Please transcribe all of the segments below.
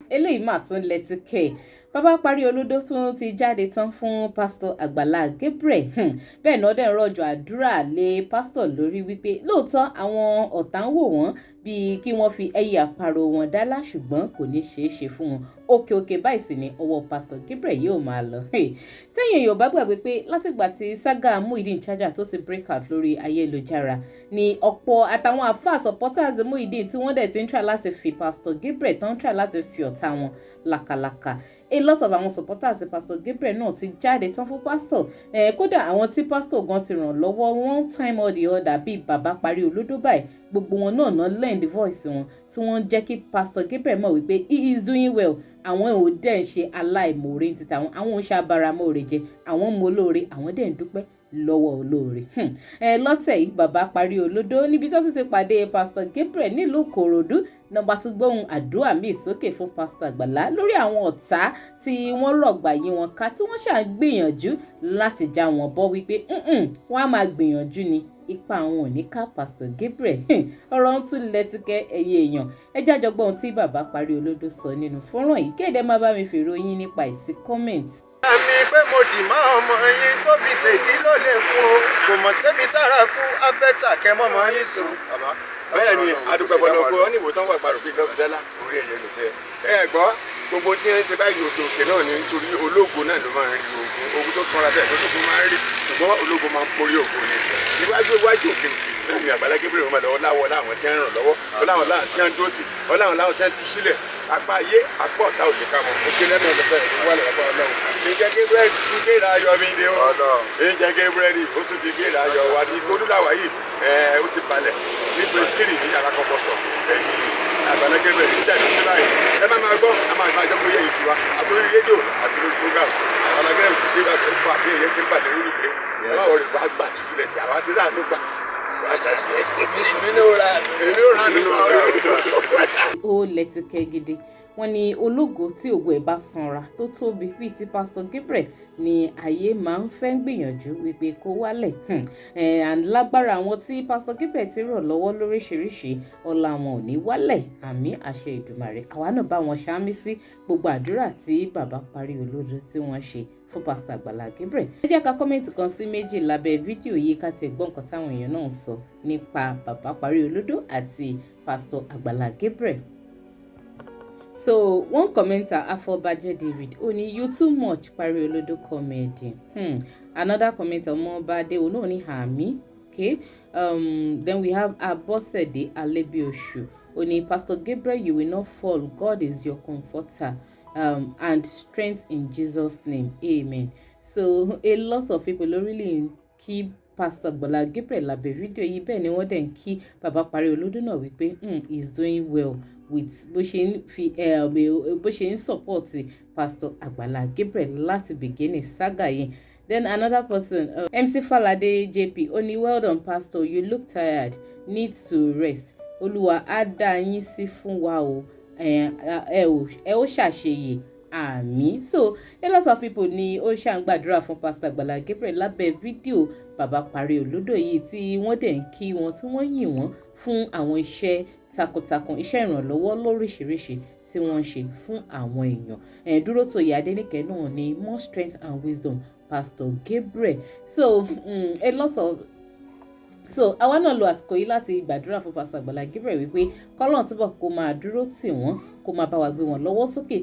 eléyìí mà tún lẹ́tíkẹ́ bàbá Pariolodo tún ti jáde tán fún Pst Agbala Gabriel bẹ́ẹ̀ náà dẹ̀ ń rọ̀jò àdúrà lé pásítọ̀ lórí wípé lóòótọ́ àwọn ọ̀tá ń wò wọ́n bíi kí wọ́n fi ẹyẹ àparò wọn dálá ṣùgbọ́n kò ní ṣeé ṣe fún wọn òkè báyìí sì ni ọwọ́ Pst Gabriel yóò máa lọ. tẹ́yìn èèyàn bá gbàgbé pé látìgbà tí saga Muyideen charger tó ti break out lórí ayélujára ni ọ̀pọ̀ àtàwọn àfáà supporters Muyideen tí wọ́n dẹ̀ ti ń try láti fi Pst Gabriel tán try láti fi ọ̀tá wọn làkàlàkà. A lot of àwọn supporters Pst Gabriel náà ti jáde tán fún pásítọ̀ kódà àwọn tí pásítọ̀ gan ti ràn lọ́wọ́ one time or the other bíi bàbá Pariolodo báyìí gbogbo wọn náà lend voice wọn tí wọ́n jẹ́ kí Pst Gabriel mọ̀ wípé he is doing well àwọn ò dẹ̀ ń ṣe aláìmoore ti tàwọn àwọn ò ń ṣe abáramóore jẹ àwọn mọ olóore àwọn dẹ̀ ń dúpẹ́ lọ́wọ́ olóore. lọ́tẹ̀ yìí bàbá Pariolodo níbi tó ti pàdé Pst Gabriel nílùú Ìkòròdú nọ́mbà tó gbóhùn àdúrà míì sókè fún Pst Agbala lórí àwọn ọ̀tá tí wọ́n rọ̀gbà yí wọn ká tí wọ́n ṣáà gbìyànjú láti já wọn bọ́ wípé wọ́n á máa gbìyànjú ni ipa àwọn ò ní ká Pst Gabriel ọ̀rọ̀ ń tún lẹ́tíkẹ́ ẹ̀yẹ èèyàn ẹ jájọ gbọ́ ohun tí bàbá Pariolodo sọ nínú fọ́nrán yìí kéde má bá mi fèrò yín nípa ìsí comment. àmì pé mo dì má ọmọ yín tó fi ṣèdí ló lè fún o kò mọ̀ sẹ́mi sára kú abẹ́tà kẹ́mọ́mọ́ yín sùn. bẹ́ẹ̀ ni adúpẹ́ bọ́lọ́gbọ́ ọ́ ní ìwòtán wà parọ́ pé gọ́fìdẹ́là orí ẹ̀yẹ ló ṣe gbọ́ gbogbo tí ń ṣe báyìí òkè òkè náà ni nítorí ológo náà ló máa ń rí ogun tó sanra bẹ́ẹ̀ tó tó máa ń rí ṣùgbọ́n ológo máa ń borí ògo ni níwájú iwájú òkè lẹ́yìn Agbala Gabriel wọn lọ́wọ́ láwọ́ láwọn tí ń ràn lọ́wọ́ ọláwọn láwọn tí ń dúró tì ọláwọn láwọn tí ń tú sílẹ̀ apá ayé apá ọ̀tá òye ká mọ̀ òkè lẹ́nu ọ̀lọ́fẹ́ ìwà lọ́wọ́ ọlọ́run ìjẹ́ Gabriel tún gbéra ayọ̀ mi dé o ìjẹ́ Gabriel ó tún ti gbéra ayọ̀ wa ní olúláwà yìí ó ti balẹ̀ ní Pst 3 ní yàrá kọ́ńpọ́sítọ̀ Agbala Gabriel ti jáde sí báyìí ẹ bá máa gbọ́ a máa jọ pé yẹ̀yìn tiwa àtúrí rédíò àti lórí program Agbala Gabriel ti gbé bàtẹ́ fún àbí èyẹ ṣe ń bàtẹ́ lórí pé báwo rẹ̀ bá gbà sílẹ̀ tí àwa ti rà ló gbà. ó lẹ́tíkẹ́ gidi wọ́n ní ológo tí ògo ẹ̀ bá sanra tó tóbi bíi ti Pst Gabriel ni ayé máa ń fẹ́ gbìyànjú wípé kó wálẹ̀ lágbára àwọn tí Pst Gabriel ti rọ̀ lọ́wọ́ lóríṣiríṣi ọlá wọn ò ní wálẹ̀ àmì àṣẹ Ìdùmarè àwa náà bá wọn ṣáámi sí gbogbo àdúrà tí bàbá Pariolodo tí wọ́n ṣe fún Pst Agbala Gabriel. ẹ jẹ́ ká kọ́mẹ́ǹtì kan sí méjì lábẹ́ fídíò yìí ká ti gbọ́ nǹkan táwọn èèyàn náà sọ nípa bàbá Pariolodo àti Pst Agbala Gabriel. So one commenter Afobaje David only you too much Pariolodo comedy. Another commenter Omobade Ononi Hami. Okay. Then we have Abosede Alebioshu. Only Pst Gabriel, you will not fall. God is your comforter. And strength in Jesus' name. Amen. So a lot of people really keep Pst Agbala Gabriel lábẹ́ fídíò yìí bẹ́ẹ̀ ni wọ́n dẹ̀ ń kí bàbá Pariolodo náà wípé he's doing well with bó ṣe ń support Pst Agbala Gabriel láti beginning saga yẹn. Then another person MC Falade JP only well done pastor, you look tired, need to rest. Olúwa á dá yín sí fún wa o ẹ ó ṣàṣeyè àmín. So a lot of people ni ó ṣà ń gbàdúrà fún Pst Agbala Gabriel lábẹ́ fídíò bàbá Pariolodo yìí tí wọ́n dẹ̀ ń kí wọn tí wọ́n yìn wọ́n fún àwọn iṣẹ́ takuntakun iṣẹ́ ìrànlọ́wọ́ lóríṣiríṣi tí wọ́n ń ṣe fún àwọn èèyàn. Dúró tó yẹ Adéníkẹ́ náà ní more strength and wisdom Pst Gabriel. So a lot of àwa náà lo àsìkò yìí láti gbàdúrà fún Pst Agbala Gabriel wípé kọ́lọ́n túbọ̀ kó máa dúró tì wọ́n kó máa bá wa gbé wọn lọ́wọ́ sókè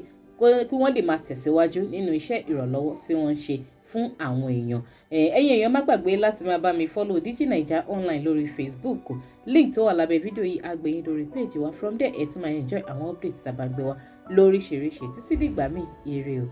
kí wọ́n lè máa tẹ̀síwájú nínú iṣẹ́ ìrànlọ́wọ́ tí wọ́n ń ṣe fún àwọn èèyàn. Ẹ̀yin èèyàn má gbàgbé láti máa bá mi follow DigiNaija online lórí Facebook. Link tó wà lábẹ́ fídíò yìí á gbé yín lórí page wa. From there ẹ tún máa enjoy àwọn updates tá a bá gbé wá lóríṣiríṣi títí dìgbà míì ire o.